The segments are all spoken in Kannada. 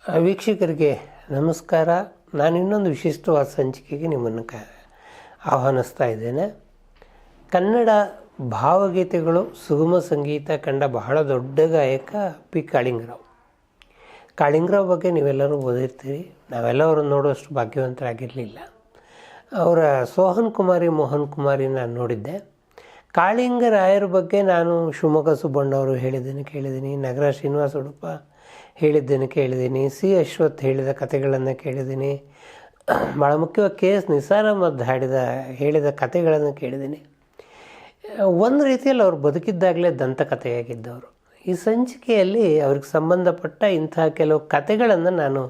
ವೀಕ್ಷಕರಿಗೆ ನಮಸ್ಕಾರ. ನಾನು ಇನ್ನೊಂದು ವಿಶಿಷ್ಟವಾದ ಸಂಚಿಕೆಗೆ ನಿಮ್ಮನ್ನು ಆಹ್ವಾನಿಸ್ತಾ ಇದ್ದೇನೆ. ಕನ್ನಡ ಭಾವಗೀತೆಗಳು, ಸುಗಮ ಸಂಗೀತ ಕಂಡ ಬಹಳ ದೊಡ್ಡ ಗಾಯಕ ಪಿ ಕಾಳಿಂಗರಾವ್. ಕಾಳಿಂಗರಾವ್ ಬಗ್ಗೆ ನೀವೆಲ್ಲರೂ ಓದಿರ್ತೀರಿ. ನಾವೆಲ್ಲ ಅವ್ರನ್ನ ನೋಡುವಷ್ಟು ಭಾಗ್ಯವಂತರಾಗಿರಲಿಲ್ಲ. ಅವರ ಸೋಹನ್ ಕುಮಾರಿ ಮೋಹನ್ ಕುಮಾರಿ ನಾನು ನೋಡಿದ್ದೆ. ಕಾಳಿಂಗರಾಯರ ಬಗ್ಗೆ ನಾನು ಶಿವಮೊಗ್ಗ ಸುಬ್ಬಣ್ಣವರು ಹೇಳಿದ್ದೀನಿ, ಕೇಳಿದ್ದೀನಿ. ನಗರ ಶ್ರೀನಿವಾಸ ಉಡುಪ ಹೇಳಿದ್ದೇನೆ, ಕೇಳಿದ್ದೀನಿ. ಸಿ ಅಶ್ವಥ್ ಹೇಳಿದ ಕಥೆಗಳನ್ನು ಕೇಳಿದ್ದೀನಿ. ಭಾಳ ಮುಖ್ಯವಾಗಿ ಕೆ ಎಸ್ ನಿಸಾರ್ ಅಹಮದ್ ಹೇಳಿದ ಕಥೆಗಳನ್ನು ಕೇಳಿದ್ದೀನಿ. ಒಂದು ರೀತಿಯಲ್ಲಿ ಅವರು ಬದುಕಿದ್ದಾಗಲೇ ದಂತಕಥೆಯಾಗಿದ್ದವರು. ಈ ಸಂಚಿಕೆಯಲ್ಲಿ ಅವ್ರಿಗೆ ಸಂಬಂಧಪಟ್ಟ ಇಂತಹ ಕೆಲವು ಕಥೆಗಳನ್ನು ನಾನು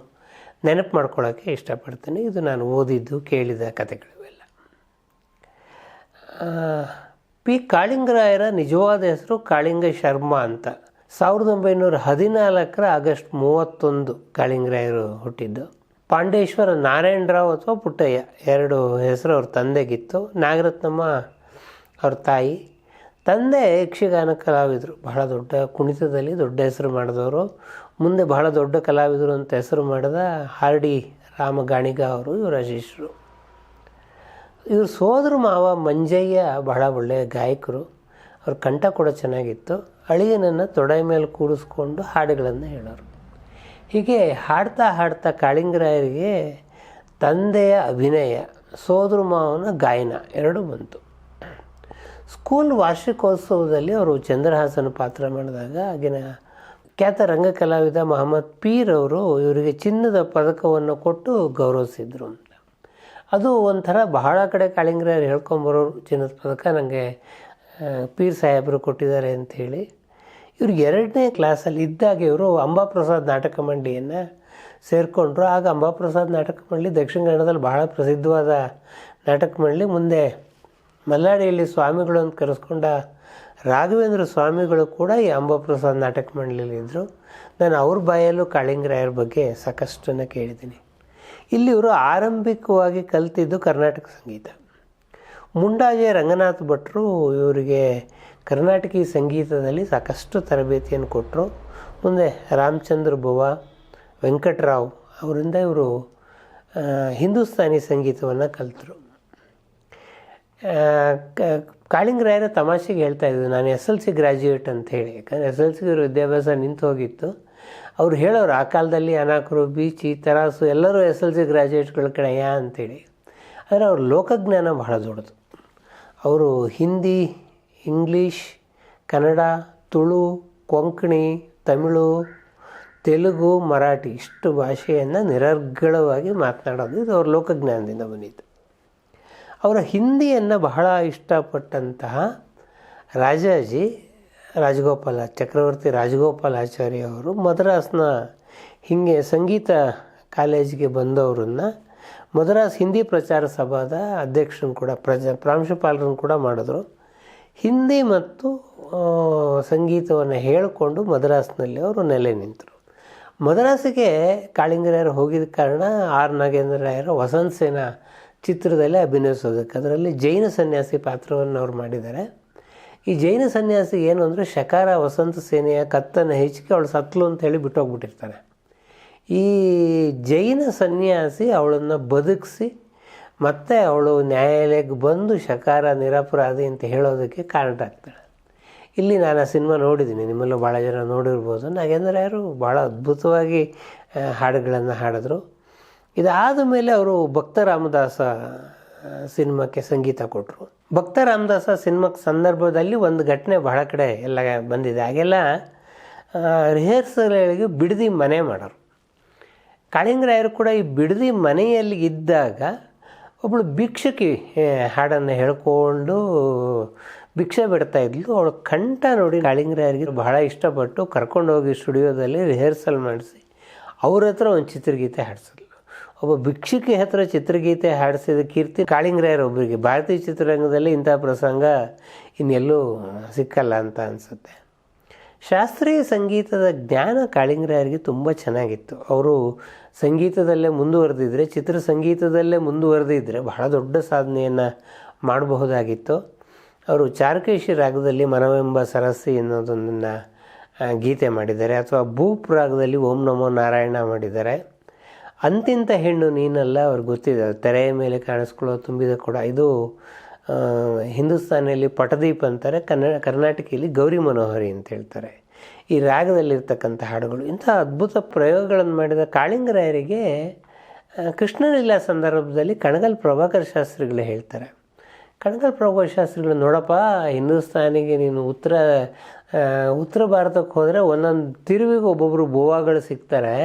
ನೆನಪು ಮಾಡ್ಕೊಳ್ಳೋಕ್ಕೆ ಇಷ್ಟಪಡ್ತೀನಿ. ಇದು ನಾನು ಓದಿದ್ದು ಕೇಳಿದ ಕಥೆಗಳಿವೆಲ್ಲ. ಪಿ ಕಾಳಿಂಗರಾಯರ ನಿಜವಾದ ಹೆಸರು ಕಾಳಿಂಗ ಶರ್ಮಾ ಅಂತ. 1914 ಆಗಸ್ಟ್ 31 ಕಾಳಿಂಗರಾಯರು ಹುಟ್ಟಿದ್ದು. ಪಾಂಡೇಶ್ವರ ನಾರಾಯಣರಾವ್ ಅಥವಾ ಪುಟ್ಟಯ್ಯ ಎರಡು ಹೆಸರು ಅವ್ರ ತಂದೆಗಿತ್ತು. ನಾಗರತ್ನಮ್ಮ ಅವ್ರ ತಾಯಿ. ತಂದೆ ಯಕ್ಷಗಾನ ಕಲಾವಿದರು, ಬಹಳ ದೊಡ್ಡ ಕುಣಿತದಲ್ಲಿ ದೊಡ್ಡ ಹೆಸರು ಮಾಡಿದವರು. ಮುಂದೆ ಬಹಳ ದೊಡ್ಡ ಕಲಾವಿದರು ಅಂತ ಹೆಸರು ಮಾಡಿದ ಹಾರ್ಡಿ ರಾಮ ಗಾಣಿಗ ಅವರು ಇವರ ಶಿಷ್ಯರು. ಇವ್ರ ಸೋದರ ಮಾವ ಮಂಜಯ್ಯ ಬಹಳ ಒಳ್ಳೆಯ ಗಾಯಕರು. ಅವ್ರ ಕಂಠ ಕೂಡ ಚೆನ್ನಾಗಿತ್ತು. ಅಳಿಯನನ್ನು ತೊಡೆ ಮೇಲೆ ಕೂಡಿಸ್ಕೊಂಡು ಹಾಡುಗಳನ್ನು ಹೇಳೋರು. ಹೀಗೆ ಹಾಡ್ತಾ ಹಾಡ್ತಾ ಕಾಳಿಂಗರಾಯರಿಗೆ ತಂದೆಯ ಅಭಿನಯ, ಸೋದರ ಮಾವನ ಗಾಯನ ಎರಡೂ ಬಂತು. ಸ್ಕೂಲ್ ವಾರ್ಷಿಕೋತ್ಸವದಲ್ಲಿ ಅವರು ಚಂದ್ರಹಾಸನ ಪಾತ್ರ ಮಾಡಿದಾಗ ಆಗಿನ ಖ್ಯಾತ ರಂಗ ಕಲಾವಿದ ಮೊಹಮ್ಮದ್ ಪೀರ್ ಅವರು ಇವರಿಗೆ ಚಿನ್ನದ ಪದಕವನ್ನು ಕೊಟ್ಟು ಗೌರವಿಸಿದ್ರು ಅಂತ. ಅದು ಒಂಥರ ಬಹಳ ಕಡೆ ಕಾಳಿಂಗರಾಯರು ಹೇಳ್ಕೊಂಬರೋರು, ಚಿನ್ನದ ಪದಕ ನನಗೆ ಪೀರ್ ಸಾಹೇಬರು ಕೊಟ್ಟಿದ್ದಾರೆ ಅಂಥೇಳಿ. ಇವ್ರಿಗೆ 2ನೇ ಕ್ಲಾಸಲ್ಲಿ ಇದ್ದಾಗ ಇವರು ಅಂಬಾಪ್ರಸಾದ್ ನಾಟಕ ಮಂಡಳಿಯನ್ನು ಸೇರಿಕೊಂಡ್ರು. ಆಗ ಅಂಬಾಪ್ರಸಾದ್ ನಾಟಕ ಮಂಡಳಿ ದಕ್ಷಿಣ ಕನ್ನಡದಲ್ಲಿ ಬಹಳ ಪ್ರಸಿದ್ಧವಾದ ನಾಟಕ ಮಂಡಳಿ. ಮುಂದೆ ಮಲ್ಲಾಡಿಯಲ್ಲಿ ಸ್ವಾಮಿಗಳು ಅಂತ ಕರೆಸ್ಕೊಂಡ ರಾಘವೇಂದ್ರ ಸ್ವಾಮಿಗಳು ಕೂಡ ಈ ಅಂಬಾಪ್ರಸಾದ್ ನಾಟಕ ಮಂಡಳಿಯಲ್ಲಿ ಇದ್ದರು. ನಾನು ಅವ್ರ ಬಾಯಲ್ಲೂ ಕಾಳಿಂಗರಾಯರ ಬಗ್ಗೆ ಸಾಕಷ್ಟನ್ನು ಕೇಳಿದ್ದೀನಿ. ಇಲ್ಲಿ ಇವರು ಆರಂಭಿಕವಾಗಿ ಕಲಿತಿದ್ದು ಕರ್ನಾಟಕ ಸಂಗೀತ. ಮುಂಡಾಜೆ ರಂಗನಾಥ್ ಭಟ್ರು ಇವರಿಗೆ ಕರ್ನಾಟಕಿ ಸಂಗೀತದಲ್ಲಿ ಸಾಕಷ್ಟು ತರಬೇತಿಯನ್ನು ಕೊಟ್ಟರು. ಮುಂದೆ ರಾಮಚಂದ್ರ ಬುವ, ವೆಂಕಟರಾವ್ ಅವರಿಂದ ಇವರು ಹಿಂದೂಸ್ತಾನಿ ಸಂಗೀತವನ್ನು ಕಲಿತರು. ಕಾಳಿಂಗರಾಯರ ತಮಾಷೆಗೆ ಹೇಳ್ತಾಯಿದ್ರು, ನಾನು SLC ಗ್ರ್ಯಾಜುಯೇಟ್ ಅಂಥೇಳಿ. ಯಾಕಂದರೆ SLC ವಿದ್ಯಾಭ್ಯಾಸ ನಿಂತು ಹೋಗಿತ್ತು. ಅವ್ರು ಹೇಳೋರು, ಆ ಕಾಲದಲ್ಲಿ ಅನಾಕರು, ಬೀಚಿ, ತರಾಸು ಎಲ್ಲರೂ SLC ಗ್ರ್ಯಾಜುಯೇಟ್ಗಳ ಕಡೆಯ ಅಂಥೇಳಿ. ಆದರೆ ಅವ್ರ ಲೋಕಜ್ಞಾನ ಬಹಳ ದೊಡ್ಡದು. ಅವರು ಹಿಂದಿ, ಇಂಗ್ಲೀಷ್, ಕನ್ನಡ, ತುಳು, ಕೊಂಕಣಿ, ತಮಿಳು, ತೆಲುಗು, ಮರಾಠಿ ಇಷ್ಟು ಭಾಷೆಯನ್ನು ನಿರರ್ಗಳವಾಗಿ ಮಾತನಾಡೋದು ಇದು ಅವ್ರ ಲೋಕಜ್ಞಾನದಿಂದ ಬಂದಿತ್ತು. ಅವರ ಹಿಂದಿಯನ್ನು ಬಹಳ ಇಷ್ಟಪಟ್ಟಂತಹ ರಾಜಾಜಿ ಚಕ್ರವರ್ತಿ ರಾಜಗೋಪಾಲಾಚಾರ್ಯ ಅವರು ಮದ್ರಾಸ್ನ ಹೀಗೆ ಸಂಗೀತ ಕಾಲೇಜಿಗೆ ಬಂದವರನ್ನು ಮದ್ರಾಸ್ ಹಿಂದಿ ಪ್ರಚಾರ ಸಭಾದ ಅಧ್ಯಕ್ಷರನ್ನು ಕೂಡ ಪ್ರಾಂಶುಪಾಲರನ್ನು ಕೂಡ ಮಾಡಿದ್ರು. ಹಿಂದಿ ಮತ್ತು ಸಂಗೀತವನ್ನು ಹೇಳಿಕೊಂಡು ಮದ್ರಾಸ್ನಲ್ಲಿ ಅವರು ನೆಲೆ ನಿಂತರು. ಮದ್ರಾಸಿಗೆ ಕಾಳಿಂಗರಾಯರು ಹೋಗಿದ ಕಾರಣ ಆರ್ ನಾಗೇಂದ್ರ ರಾಯರ ವಸಂತ ಸೇನಾ ಚಿತ್ರದಲ್ಲಿ ಅಭಿನಯಿಸೋದಕ್ಕೆ. ಅದರಲ್ಲಿ ಜೈನ ಸನ್ಯಾಸಿ ಪಾತ್ರವನ್ನು ಅವ್ರು ಮಾಡಿದ್ದಾರೆ. ಈ ಜೈನ ಸನ್ಯಾಸಿ ಏನು ಅಂದರೆ ಶಕಾರ ವಸಂತ ಸೇನೆಯ ಕತ್ತನ್ನು ಹೆಚ್ಚಿಗೆ ಅವಳು ಸತ್ಲು ಅಂತ ಹೇಳಿ ಬಿಟ್ಟೋಗ್ಬಿಟ್ಟಿರ್ತಾನೆ. ಈ ಜೈನ ಸನ್ಯಾಸಿ ಅವಳನ್ನು ಬದುಕಿಸಿ ಮತ್ತೆ ಅವಳು ನ್ಯಾಯಾಲಯಕ್ಕೆ ಬಂದು ಶಕಾರ ನಿರಪರಾಧಿ ಅಂತ ಹೇಳೋದಕ್ಕೆ ಕಾರಣ ಆಗ್ತಾಳೆ. ಇಲ್ಲಿ ನಾನು ಆ ಸಿನಿಮಾ ನೋಡಿದ್ದೀನಿ, ನಿಮ್ಮಲ್ಲೂ ಭಾಳ ಜನ ನೋಡಿರ್ಬೋದು. ನಾಗೇಂದ್ರರಾಯರು ಭಾಳ ಅದ್ಭುತವಾಗಿ ಹಾಡುಗಳನ್ನು ಹಾಡಿದ್ರು. ಇದಾದ ಮೇಲೆ ಅವರು ಭಕ್ತ ರಾಮದಾಸ ಸಿನಿಮಾಕ್ಕೆ ಸಂಗೀತ ಕೊಟ್ಟರು. ಭಕ್ತ ರಾಮದಾಸ ಸಿನಿಮಾಕ್ಕೆ ಸಂದರ್ಭದಲ್ಲಿ ಒಂದು ಘಟನೆ ಬಹಳ ಕಡೆ ಎಲ್ಲ ಬಂದಿದೆ. ಹಾಗೆಲ್ಲ ರಿಹರ್ಸಲ್ಗಳಿಗೆ ಬಿಡದಿ ಮನೆ ಮಾಡೋರು. ಕಾಳಿಂಗರಾಯರು ಕೂಡ ಈ ಬಿಡದಿ ಮನೆಯಲ್ಲಿ ಇದ್ದಾಗ ಒಬ್ಬಳು ಭಿಕ್ಷುಕಿ ಹಾಡನ್ನು ಹೇಳ್ಕೊಂಡು ಭಿಕ್ಷೆ ಬಿಡ್ತಾಯಿದ್ಲು. ಅವಳು ಕಂಠ ನೋಡಿ ಕಾಳಿಂಗರಾಯರಿಗೆ ಬಹಳ ಇಷ್ಟಪಟ್ಟು ಕರ್ಕೊಂಡೋಗಿ ಸ್ಟುಡಿಯೋದಲ್ಲಿ ರಿಹರ್ಸಲ್ ಮಾಡಿಸಿ ಅವ್ರ ಹತ್ರ ಒಂದು ಚಿತ್ರಗೀತೆ ಹಾಡಿಸಿದ್ಲು. ಒಬ್ಬ ಭಿಕ್ಷುಕಿ ಹತ್ರ ಚಿತ್ರಗೀತೆ ಹಾಡಿಸಿದ ಕೀರ್ತಿ ಕಾಳಿಂಗರಾಯರು ಒಬ್ಬರಿಗೆ. ಭಾರತೀಯ ಚಿತ್ರರಂಗದಲ್ಲಿ ಇಂಥ ಪ್ರಸಂಗ ಇನ್ನೆಲ್ಲೂ ಸಿಕ್ಕಲ್ಲ ಅಂತ ಅನಿಸುತ್ತೆ. ಶಾಸ್ತ್ರೀಯ ಸಂಗೀತದ ಜ್ಞಾನ ಕಾಳಿಂಗರಾಯರಿಗೆ ತುಂಬ ಚೆನ್ನಾಗಿತ್ತು. ಅವರು ಸಂಗೀತದಲ್ಲೇ ಮುಂದುವರೆದಿದ್ದರೆ, ಚಿತ್ರ ಸಂಗೀತದಲ್ಲೇ ಮುಂದುವರೆದಿದ್ದರೆ ಬಹಳ ದೊಡ್ಡ ಸಾಧನೆಯನ್ನು ಮಾಡಬಹುದಾಗಿತ್ತು. ಅವರು ಚಾರುಕೇಶಿ ರಾಗದಲ್ಲಿ ಮನವೆಂಬ ಸರಸ್ಸಿ ಅನ್ನೋದೊಂದನ್ನು ಗೀತೆ ಮಾಡಿದ್ದಾರೆ, ಅಥವಾ ಭೂಪ್ ರಾಗದಲ್ಲಿ ಓಂ ನಮೋ ನಾರಾಯಣ ಮಾಡಿದ್ದಾರೆ. ಅಂತಿಂತ ಹೆಣ್ಣು ನೀನಲ್ಲ ಅವ್ರಿಗೆ ಗೊತ್ತಿದೆ, ತೆರೆಯ ಮೇಲೆ ಕಾಣಿಸ್ಕೊಳ್ಳೋ ತುಂಬಿದ ಕೂಡ. ಇದು ಹಿಂದೂಸ್ತಾನಿಯಲ್ಲಿ ಪಟದೀಪ್ ಅಂತಾರೆ, ಕರ್ನಾಟಕದಲ್ಲಿ ಗೌರಿ ಮನೋಹರಿ ಅಂತ ಹೇಳ್ತಾರೆ. ಈ ರಾಗದಲ್ಲಿರ್ತಕ್ಕಂಥ ಹಾಡುಗಳು. ಇಂಥ ಅದ್ಭುತ ಪ್ರಯೋಗಗಳನ್ನು ಮಾಡಿದ ಕಾಳಿಂಗರಾಯರಿಗೆ ಕೃಷ್ಣಲೀಲಾ ಸಂದರ್ಭದಲ್ಲಿ ಕಣಗಲ್ ಪ್ರಭಾಕರ ಶಾಸ್ತ್ರಿಗಳು ಹೇಳ್ತಾರೆ. ಕಣಗಲ್ ಪ್ರಭಾಕರ ಶಾಸ್ತ್ರಿಗಳು, ನೋಡಪ್ಪ, ಹಿಂದೂಸ್ತಾನಿಗೆ ನೀನು ಉತ್ತರ ಭಾರತಕ್ಕೆ ಹೋದರೆ ಒಂದೊಂದು ತಿರುವಿಗೆ ಒಬ್ಬೊಬ್ಬರು ಬೋವಾಗಳು ಸಿಗ್ತಾರೆ,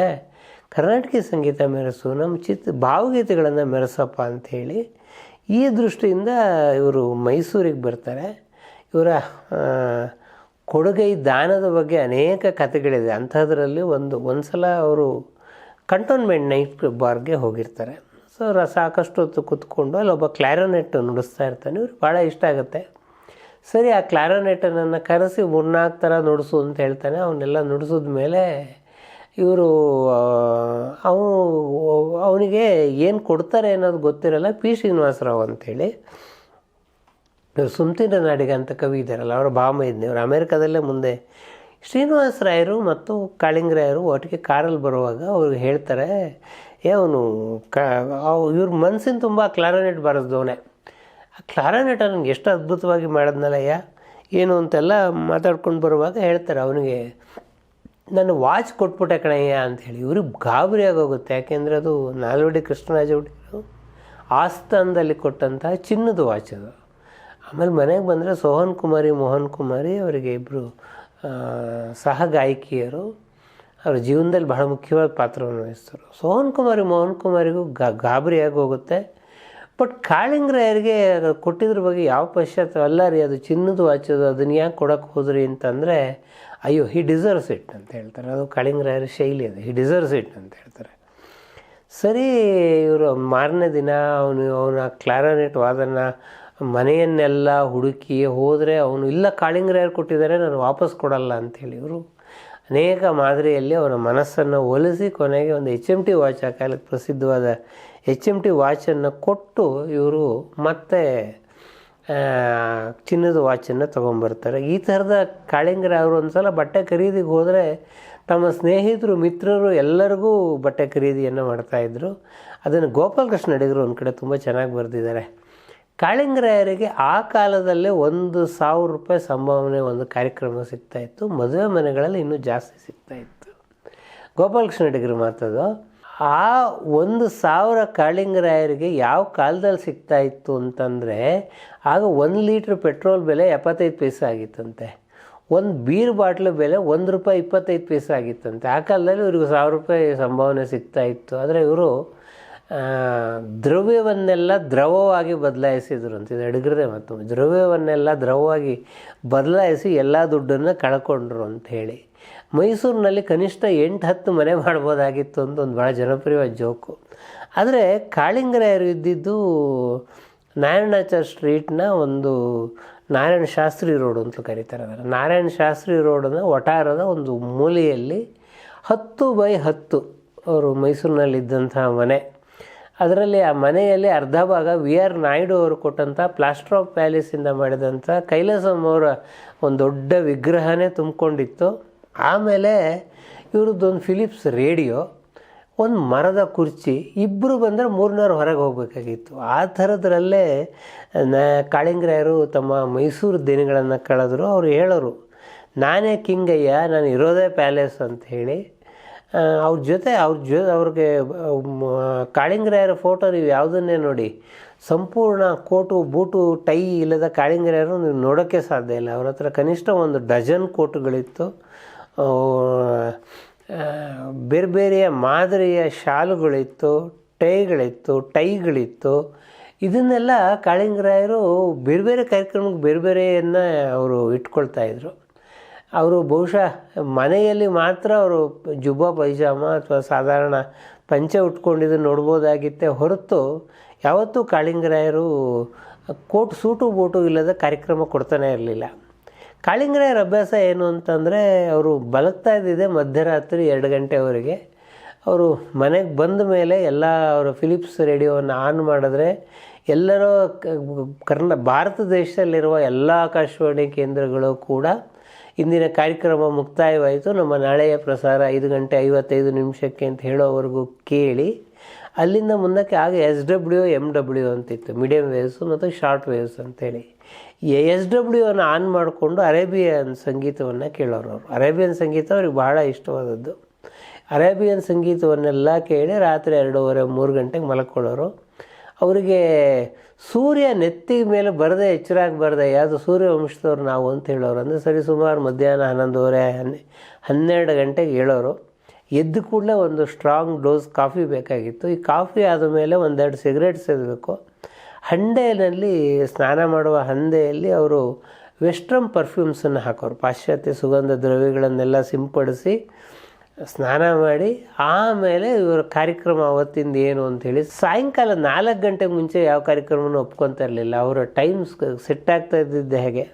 ಕರ್ನಾಟಕ ಸಂಗೀತ ಮೆರೆಸು, ನಮ್ಮ ಭಾವಗೀತೆಗಳನ್ನು ಮೆರೆಸಪ್ಪ ಅಂಥೇಳಿ ಈ ದೃಷ್ಟಿಯಿಂದ ಇವರು ಮೈಸೂರಿಗೆ ಬರ್ತಾರೆ. ಇವರ ಕೊಡುಗೈ ದಾನದ ಬಗ್ಗೆ ಅನೇಕ ಕಥೆಗಳಿದೆ. ಅಂಥದ್ರಲ್ಲಿ ಒಂದು ಸಲ ಅವರು ಕಂಟೋನ್ಮೆಂಟ್ ನೈಟ್ ಬಾರ್ಗೆ ಹೋಗಿರ್ತಾರೆ. ಸೊ ಸಾಕಷ್ಟು ಹೊತ್ತು ಕೂತ್ಕೊಂಡು ಅಲ್ಲೊಬ್ಬ ಕ್ಲಾರಿನೆಟ್ ನುಡಿಸ್ತಾ ಇರ್ತಾನೆ. ಇವ್ರಿಗೆ ಭಾಳ ಇಷ್ಟ ಆಗುತ್ತೆ. ಸರಿ, ಆ ಕ್ಲಾರಿನೆಟನ್ನು ಕರೆಸಿ 3-4 ಥರ ನುಡಿಸು ಅಂತ ಹೇಳ್ತಾನೆ. ಅವನ್ನೆಲ್ಲ ನುಡಿಸಿದ ಮೇಲೆ ಇವರು ಅವನಿಗೆ ಏನು ಕೊಡ್ತಾರೆ ಅನ್ನೋದು ಗೊತ್ತಿರಲ್ಲ. ಪಿ ಶ್ರೀನಿವಾಸರಾವ್ ಅಂಥೇಳಿ, ಇವರು ಸುಮ್ತಿನ ನಾಡಿಗ ಅಂತ ಕವಿ ಇದ್ದಾರಲ್ಲ, ಅವರ ಭಾಮೈದ್ನಿ, ಅವರು ಅಮೇರಿಕಾದಲ್ಲೇ ಮುಂದೆ. ಶ್ರೀನಿವಾಸರಾಯರು ಮತ್ತು ಕಾಳಿಂಗರಾಯರು ಒಟ್ಟಿಗೆ ಕಾರಲ್ಲಿ ಬರುವಾಗ ಅವ್ರಿಗೆ ಹೇಳ್ತಾರೆ, ಅವನು ಇವ್ರ ಮನಸ್ಸಿನ ತುಂಬ ಕ್ಲಾರಿನೆಟ್ ಬರೆಸ್ದವನೇ. ಆ ಕ್ಲಾರಿನೆಟ್ ನನಗೆ ಎಷ್ಟು ಅದ್ಭುತವಾಗಿ ಮಾಡಿದ್ನಲ್ಲಯ್ಯ ಏನು ಅಂತೆಲ್ಲ ಮಾತಾಡ್ಕೊಂಡು ಬರುವಾಗ ಹೇಳ್ತಾರೆ ಅವನಿಗೆ, ನಾನು ವಾಚ್ ಕೊಟ್ಬಿಟ್ಟೆ ಕಣಯ್ಯ ಅಂಥೇಳಿ. ಇವ್ರಿಗೆ ಗಾಬರಿ ಆಗೋಗುತ್ತೆ. ಯಾಕೆಂದರೆ ಅದು ನಾಲ್ವಡಿ ಕೃಷ್ಣರಾಜ ಒಡೆಯರು ಆಸ್ಥಾನದಲ್ಲಿ ಕೊಟ್ಟಂತಹ ಚಿನ್ನದ ವಾಚ್ ಅದು. ಆಮೇಲೆ ಮನೆಗೆ ಬಂದರೆ ಮೋಹನ್ ಕುಮಾರಿ ಅವರಿಗೆ ಇಬ್ಬರು ಸಹ ಗಾಯಕಿಯರು ಅವರ ಜೀವನದಲ್ಲಿ ಬಹಳ ಮುಖ್ಯವಾದ ಪಾತ್ರವನ್ನು ವಹಿಸ್ತಾರೆ. ಮೋಹನ್ ಕುಮಾರಿಗೂ ಗಾಬರಿಯಾಗಿ ಹೋಗುತ್ತೆ. ಬಟ್ ಕಾಳಿಂಗರಾಯರಿಗೆ ಕೊಟ್ಟಿದ್ರ ಬಗ್ಗೆ ಯಾವ ಪಶ್ಚಾತ್ತಾಪ ಅಲ್ಲ ರೀ, ಅದು ಚಿನ್ನದ ವಾಚದು, ಅದನ್ನು ಯಾಕೆ ಕೊಡೋಕ್ಕೆ ಹೋದ್ರಿ ಅಂತಂದರೆ, ಅಯ್ಯೋ ಹಿ ಡಿಸರ್ವ್ಸ್ ಇಟ್ ಅಂತ ಹೇಳ್ತಾರೆ. ಅದು ಕಾಳಿಂಗರಾಯರ ಶೈಲಿ, ಅದು ಹಿ ಡಿಸರ್ವ್ಸ್ ಇಟ್ ಅಂತ ಹೇಳ್ತಾರೆ. ಸರಿ, ಇವರು ಮಾರನೇ ದಿನ ಅವನ ಕ್ಲಾರಿನೆಟ್ ವಾದನ ಮನೆಯನ್ನೆಲ್ಲ ಹುಡುಕಿ ಹೋದರೆ ಅವನು ಇಲ್ಲ, ಕಾಳಿಂಗರಾಯರು ಕೊಟ್ಟಿದ್ದಾರೆ, ನಾನು ವಾಪಸ್ ಕೊಡಲ್ಲ ಅಂಥೇಳಿ ಇವರು ಅನೇಕ ಮಾದರಿಯಲ್ಲಿ ಅವರ ಮನಸ್ಸನ್ನು ಒಲಿಸಿ ಕೊನೆಗೆ ಒಂದು HMT ವಾಚ್, ಆ ಕಾಲಕ್ಕೆ ಪ್ರಸಿದ್ಧವಾದ HMT ವಾಚನ್ನು ಕೊಟ್ಟು ಇವರು ಮತ್ತೆ ಚಿನ್ನದ ವಾಚನ್ನು ತೊಗೊಂಬರ್ತಾರೆ. ಈ ಥರದ ಕಾಳಿಂಗರಾಯರು ಒಂದು ಸಲ ಬಟ್ಟೆ ಖರೀದಿಗೆ ಹೋದರೆ ತಮ್ಮ ಸ್ನೇಹಿತರು, ಮಿತ್ರರು ಎಲ್ಲರಿಗೂ ಬಟ್ಟೆ ಖರೀದಿಯನ್ನು ಮಾಡ್ತಾಯಿದ್ರು. ಅದನ್ನು ಗೋಪಾಲಕೃಷ್ಣ ಅಡಿಗರು ಒಂದು ಕಡೆ ತುಂಬ ಚೆನ್ನಾಗಿ ಬರೆದಿದ್ದಾರೆ. ಕಾಳಿಂಗರಾಯರಿಗೆ ಆ ಕಾಲದಲ್ಲೇ 1,000 ರೂಪಾಯಿ ಸಂಭಾವನೆ ಒಂದು ಕಾರ್ಯಕ್ರಮ ಸಿಗ್ತಾಯಿತ್ತು. ಮದುವೆ ಮನೆಗಳಲ್ಲಿ ಇನ್ನೂ ಜಾಸ್ತಿ ಸಿಗ್ತಾಯಿತ್ತು. ಗೋಪಾಲಕೃಷ್ಣ ಅಡಿಗರು ಮಾತದು. ಆ 1,000 ಕಾಳಿಂಗರಾಯರಿಗೆ ಯಾವ ಕಾಲದಲ್ಲಿ ಸಿಗ್ತಾಯಿತ್ತು ಅಂತಂದರೆ, ಆಗ 1 ಲೀಟ್ರ್ ಪೆಟ್ರೋಲ್ ಬೆಲೆ 75 ಪೈಸೆ ಆಗಿತ್ತಂತೆ. ಒಂದು ಬೀರ್ ಬಾಟ್ಲು ಬೆಲೆ ₹1.25 ಆಗಿತ್ತಂತೆ. ಆ ಕಾಲದಲ್ಲಿ ಇವ್ರಿಗೆ 1,000 ರೂಪಾಯಿ ಸಂಭಾವನೆ ಸಿಗ್ತಾಯಿತ್ತು. ಆದರೆ ಇವರು ದ್ರವ್ಯವನ್ನೆಲ್ಲ ದ್ರವವಾಗಿ ಬದಲಾಯಿಸಿದ್ರು ಅಂತ. ಇದು ಅಡಿಗರದೇ ಮತ್ತು ದ್ರವ್ಯವನ್ನೆಲ್ಲ ದ್ರವವಾಗಿ ಬದಲಾಯಿಸಿ ಎಲ್ಲ ದುಡ್ಡನ್ನು ಕಳ್ಕೊಂಡ್ರು ಅಂಥೇಳಿ. ಮೈಸೂರಿನಲ್ಲಿ ಕನಿಷ್ಠ 8-10 ಮನೆ ಮಾಡ್ಬೋದಾಗಿತ್ತು ಅಂತ ಒಂದು ಭಾಳ ಜನಪ್ರಿಯವಾದ ಜೋಕು. ಆದರೆ ಕಾಳಿಂಗರಾಯರು ಇದ್ದಿದ್ದು ನಾರಾಯಣಾಚಾರ್ಯ ಸ್ಟ್ರೀಟ್ನ ಒಂದು ನಾರಾಯಣ ಶಾಸ್ತ್ರಿ ರೋಡ್ ಅಂತ ಕರೀತಾರೆ. ಅದನ್ನು ನಾರಾಯಣ ಶಾಸ್ತ್ರಿ ರೋಡನ್ನು ವಟಾರದ ಒಂದು ಮೂಲೆಯಲ್ಲಿ 10x10 ಅವರು ಮೈಸೂರಿನಲ್ಲಿದ್ದಂಥ ಮನೆ. ಅದರಲ್ಲಿ ಆ ಮನೆಯಲ್ಲಿ ಅರ್ಧ ಭಾಗ VR ನಾಯ್ಡು ಅವರು ಕೊಟ್ಟಂಥ ಪ್ಲಾಸ್ಟರ್ ಆಫ್ ಪ್ಯಾಲೇಸಿಂದ ಮಾಡಿದಂಥ ಕೈಲಾಸಂ ಅವರ ಒಂದು ದೊಡ್ಡ ವಿಗ್ರಹನೇ ತುಂಬಿಕೊಂಡಿತ್ತು. ಆಮೇಲೆ ಇವ್ರದ್ದೊಂದು ಫಿಲಿಪ್ಸ್ ರೇಡಿಯೋ, ಒಂದು ಮರದ ಕುರ್ಚಿ, ಇಬ್ಬರು ಬಂದರೆ 300 ಹೊರಗೆ ಹೋಗಬೇಕಾಗಿತ್ತು. ಆ ಥರದ್ರಲ್ಲೇ ಕಾಳಿಂಗರಾಯರು ತಮ್ಮ ಮೈಸೂರು ದಿನಗಳನ್ನು ಕಳೆದರು. ಅವರು ಹೇಳೋರು, ನಾನೇ ಕಿಂಗಯ್ಯ, ನಾನು ಇರೋದೇ ಪ್ಯಾಲೇಸ್ ಅಂತ ಹೇಳಿ. ಅವ್ರಿಗೆ ಕಾಳಿಂಗರಾಯರ ಫೋಟೋ ನೀವು ಯಾವುದನ್ನೇ ನೋಡಿ, ಸಂಪೂರ್ಣ ಕೋಟು ಬೂಟು ಟೈ ಇಲ್ಲದ ಕಾಳಿಂಗರಾಯರು ನೀವು ನೋಡೋಕ್ಕೆ ಸಾಧ್ಯ ಇಲ್ಲ. ಅವ್ರ ಹತ್ರ ಕನಿಷ್ಠ 1 ಡಜನ್ ಕೋಟುಗಳಿತ್ತು, ಬೇರೆ ಬೇರೆಯ ಮಾದರಿಯ ಶಾಲುಗಳಿತ್ತು, ಟೈಗಳಿತ್ತು. ಇದನ್ನೆಲ್ಲ ಕಾಳಿಂಗರಾಯರು ಬೇರೆ ಬೇರೆ ಕಾರ್ಯಕ್ರಮಕ್ಕೆ ಬೇರೆ ಬೇರೆಯನ್ನು ಅವರು ಇಟ್ಕೊಳ್ತಾಯಿದ್ರು. ಅವರು ಬಹುಶಃ ಮನೆಯಲ್ಲಿ ಮಾತ್ರ ಅವರು ಜುಬ್ಬಾ ಪೈಜಾಮ ಅಥವಾ ಸಾಧಾರಣ ಪಂಚೆ ಉಟ್ಕೊಂಡಿದ್ದು ನೋಡ್ಬೋದಾಗಿತ್ತೇ ಹೊರತು ಯಾವತ್ತೂ ಕಾಳಿಂಗರಾಯರು ಸೂಟು ಬೂಟು ಇಲ್ಲದ ಕಾರ್ಯಕ್ರಮ ಕೊಡ್ತಾನೆ ಇರಲಿಲ್ಲ. ಕಾಳಿಂಗರಾಯರ ಅಭ್ಯಾಸ ಏನು ಅಂತಂದರೆ, ಅವರು ಬಲಗ್ತಾ ಇದ್ದಿದ್ದೆ ಮಧ್ಯರಾತ್ರಿ 2 ಗಂಟೆವರೆಗೆ. ಅವರು ಮನೆಗೆ ಬಂದ ಮೇಲೆ ಎಲ್ಲ ಅವರು ಫಿಲಿಪ್ಸ್ ರೇಡಿಯೋವನ್ನು ಆನ್ ಮಾಡಿದ್ರೆ ಎಲ್ಲರೂ ಭಾರತ ದೇಶದಲ್ಲಿರುವ ಎಲ್ಲ ಆಕಾಶವಾಣಿ ಕೇಂದ್ರಗಳು ಕೂಡ ಇಂದಿನ ಕಾರ್ಯಕ್ರಮ ಮುಕ್ತಾಯವಾಯಿತು, ನಮ್ಮ ನಾಳೆಯ ಪ್ರಸಾರ 5:55 ಅಂತ ಹೇಳೋವರೆಗೂ ಕೇಳಿ ಅಲ್ಲಿಂದ ಮುಂದಕ್ಕೆ ಆಗ SW MW ಅಂತಿತ್ತು, ಮೀಡಿಯಮ್ ವೇವ್ಸು ಮತ್ತು ಶಾರ್ಟ್ ವೇವ್ಸ್ ಅಂತೇಳಿ. SW ಆನ್ ಮಾಡಿಕೊಂಡು ಅರೇಬಿಯನ್ ಸಂಗೀತವನ್ನು ಕೇಳೋರು ಅವರು. ಅರೇಬಿಯನ್ ಸಂಗೀತ ಅವ್ರಿಗೆ ಬಹಳ ಇಷ್ಟವಾದದ್ದು. ಅರೇಬಿಯನ್ ಸಂಗೀತವನ್ನೆಲ್ಲ ಕೇಳಿ ರಾತ್ರಿ 2:30-3 ಗಂಟೆಗೆ ಮಲ್ಕೊಳ್ಳೋರು. ಅವರಿಗೆ ಸೂರ್ಯ ನೆತ್ತಿಗೆ ಮೇಲೆ ಬರದೆ ಎಚ್ಚರಾಗಬಾರ್ದೆ, ಯಾವುದು ಸೂರ್ಯವಂಶದವ್ರು ನಾವು ಅಂತ ಹೇಳೋರು. ಅಂದರೆ ಸರಿ ಸುಮಾರು ಮಧ್ಯಾಹ್ನ 11:30-12 ಗಂಟೆಗೆ ಹೇಳೋರು. ಎದ್ದು ಕೂಡಲೇ ಒಂದು ಸ್ಟ್ರಾಂಗ್ ಡೋಸ್ ಕಾಫಿ ಬೇಕಾಗಿತ್ತು. ಈ ಕಾಫಿ ಆದ ಮೇಲೆ 1-2 ಸಿಗರೇಟ್ ಸೇದಬೇಕು. ಹಂಡೆಯಲ್ಲಿ ಸ್ನಾನ ಮಾಡುವ ಹಂಡೆಯಲ್ಲಿ ಅವರು ವೆಸ್ಟ್ರನ್ ಪರ್ಫ್ಯೂಮ್ಸನ್ನು ಹಾಕೋರು. ಪಾಶ್ಚಾತ್ಯ ಸುಗಂಧ ದ್ರವ್ಯಗಳನ್ನೆಲ್ಲ ಸಿಂಪಡಿಸಿ ಸ್ನಾನ ಮಾಡಿ ಆಮೇಲೆ ಇವರ ಕಾರ್ಯಕ್ರಮ ಅವತ್ತಿಂದ ಏನು ಅಂಥೇಳಿ ಸಾಯಂಕಾಲ 4 ಗಂಟೆಗೆ ಮುಂಚೆ ಯಾವ ಕಾರ್ಯಕ್ರಮನೂ ಒಪ್ಕೊತಾ ಇರಲಿಲ್ಲ. ಅವರ ಟೈಮ್ಸ್ ಸೆಟ್ ಆಗ್ತಾ ಇದ್ದಿದ್ದೆ ಹಾಗೆ.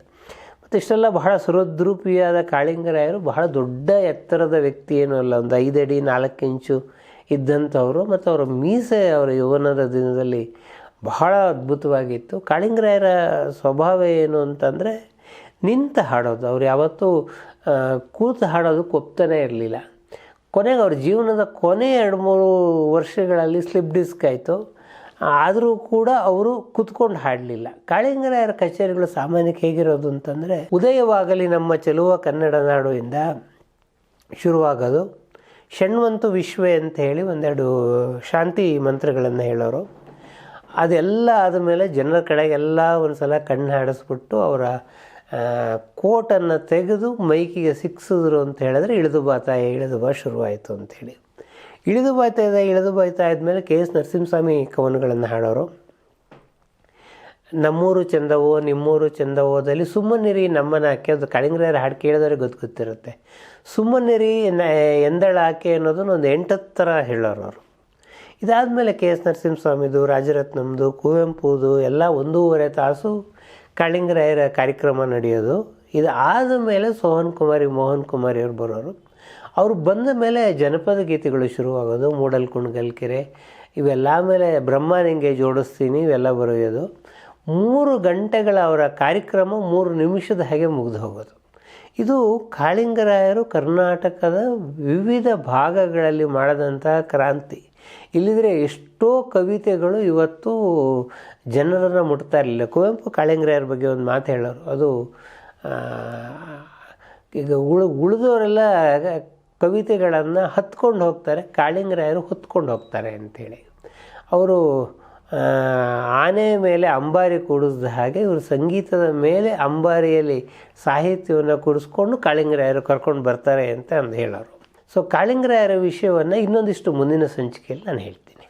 ಮತ್ತು ಇಷ್ಟೆಲ್ಲ ಬಹಳ ಸುರದ್ರೂಪಿಯಾದ ಕಾಳಿಂಗರಾಯರು ಬಹಳ ದೊಡ್ಡ ಎತ್ತರದ ವ್ಯಕ್ತಿ ಏನೂ ಅಲ್ಲ, ಒಂದು 5 ಅಡಿ 4 ಇಂಚು ಇದ್ದಂಥವರು. ಮತ್ತು ಅವರ ಮೀಸೆ ಅವರ ಯೌವನದ ದಿನದಲ್ಲಿ ಬಹಳ ಅದ್ಭುತವಾಗಿತ್ತು. ಕಾಳಿಂಗರಾಯರ ಸ್ವಭಾವ ಏನು ಅಂತಂದರೆ ನಿಂತು ಹಾಡೋದು. ಅವ್ರು ಯಾವತ್ತೂ ಕೂತು ಹಾಡೋದಕ್ಕೆ ಒಪ್ತಾನೇ ಇರಲಿಲ್ಲ. ಕೊನೆಗೆ ಅವ್ರ ಜೀವನದ ಕೊನೆ 2-3 ವರ್ಷಗಳಲ್ಲಿ ಸ್ಲಿಪ್ ಡಿಸ್ಕ್ ಆಯಿತು. ಆದರೂ ಕೂಡ ಅವರು ಕೂತ್ಕೊಂಡು ಹಾಡಲಿಲ್ಲ. ಕಾಳಿಂಗರಾಯರ ಕಚೇರಿಗಳು ಸಾಮಾನ್ಯಕ್ಕೆ ಹೇಗಿರೋದು ಅಂತಂದರೆ, ಉದಯವಾಗಲಿ ನಮ್ಮ ಚೆಲುವ ಕನ್ನಡ ನಾಡು ಇಂದ ಶುರುವಾಗೋದು. ಷಣ್ವಂತು ವಿಶ್ವೇ ಅಂತ ಹೇಳಿ 1-2 ಶಾಂತಿ ಮಂತ್ರಗಳನ್ನು ಹೇಳೋರು. ಅದೆಲ್ಲ ಆದಮೇಲೆ ಜನರ ಕಡೆಗೆಲ್ಲ ಒಂದು ಸಲ ಕಣ್ಣು ಹಾಡಿಸ್ಬಿಟ್ಟು ಅವರ ಕೋಟನ್ನು ತೆಗೆದು ಮೈಕಿಗೆ ಸಿಕ್ಕಿಸಿದ್ರು ಅಂತ ಹೇಳಿದ್ರೆ ಇಳಿದು ಬಾ ಶುರುವಾಯಿತು ಅಂಥೇಳಿ. ಇಳಿದು ಬಾಯ್ತಾ ಆದಮೇಲೆ KS ನರಸಿಂಹಸ್ವಾಮಿ ಕವನಗಳನ್ನು ಹಾಡೋರು. ನಮ್ಮೂರು ಚಂದವೋ ನಿಮ್ಮೂರು ಚಂದವೋದಲ್ಲಿ ಸುಮ್ಮನಿರಿ ನಮ್ಮನಾಕೆ, ಅದು ಕಾಳಿಂಗರಾಯರ ಹಾಡು ಕೇಳಿದವ್ರಿಗೆ ಗೊತ್ತಿರುತ್ತೆ. ಸುಮ್ಮನಿರಿ ಎಂದಳಾಕೆ ಅನ್ನೋದನ್ನು ಒಂದು 8 ಥರ ಹೇಳೋರು ಅವರು. ಇದಾದಮೇಲೆ KS ನರಸಿಂಹಸ್ವಾಮಿದು, ರಾಜರತ್ನಮ್ದು, ಕುವೆಂಪುದು ಎಲ್ಲ 1.5 ತಾಸು ಕಾಳಿಂಗರಾಯರ ಕಾರ್ಯಕ್ರಮ ನಡೆಯೋದು. ಇದು ಆದ ಮೇಲೆ ಮೋಹನ್ ಕುಮಾರಿ ಅವರು ಬರೋರು. ಅವರು ಬಂದ ಮೇಲೆ ಜನಪದ ಗೀತೆಗಳು ಶುರುವಾಗೋದು. ಮೂಡಲ್ ಕುಣಗಲ್ಕೆರೆ ಇವೆಲ್ಲ ಮೇಲೆ ಬ್ರಹ್ಮ ನಿಂಗೆ ಜೋಡಿಸ್ತೀನಿ ಇವೆಲ್ಲ ಬರೆಯೋದು. 3 ಗಂಟೆಗಳ ಅವರ ಕಾರ್ಯಕ್ರಮ 3 ನಿಮಿಷದ ಹಾಗೆ ಮುಗಿದು ಹೋಗೋದು. ಇದು ಕಾಳಿಂಗರಾಯರು ಕರ್ನಾಟಕದ ವಿವಿಧ ಭಾಗಗಳಲ್ಲಿ ಮಾಡಿದಂತಹ ಕ್ರಾಂತಿ. ಇಲ್ಲಿದ್ರೆ ಎಷ್ಟೋ ಕವಿತೆಗಳು ಇವತ್ತು ಜನರನ್ನು ಮುಟ್ತಾ ಇರಲಿಲ್ಲ. ಕುವೆಂಪು ಕಾಳಿಂಗರಾಯರ ಬಗ್ಗೆ ಒಂದು ಮಾತು ಹೇಳೋರು, ಅದು ಈಗ ಉಳಿದವರೆಲ್ಲ ಕವಿತೆಗಳನ್ನು ಹತ್ಕೊಂಡು ಹೋಗ್ತಾರೆ, ಕಾಳಿಂಗರಾಯರು ಹೊತ್ಕೊಂಡು ಹೋಗ್ತಾರೆ ಅಂಥೇಳಿ. ಅವರು ಆನೆ ಮೇಲೆ ಅಂಬಾರಿ ಕೂಡಿಸಿದ ಹಾಗೆ ಇವರು ಸಂಗೀತದ ಮೇಲೆ ಅಂಬಾರಿಯಲ್ಲಿ ಸಾಹಿತ್ಯವನ್ನು ಕೂಡಿಸ್ಕೊಂಡು ಕಾಳಿಂಗರಾಯರು ಕರ್ಕೊಂಡು ಬರ್ತಾರೆ ಅಂತ ಹೇಳೋರು. ಸೊ ಕಾಳಿಂಗರಾಯರ ವಿಷಯವನ್ನು ಇನ್ನೊಂದಿಷ್ಟು ಮುಂದಿನ ಸಂಚಿಕೆಯಲ್ಲಿ ನಾನು ಹೇಳ್ತೀನಿ.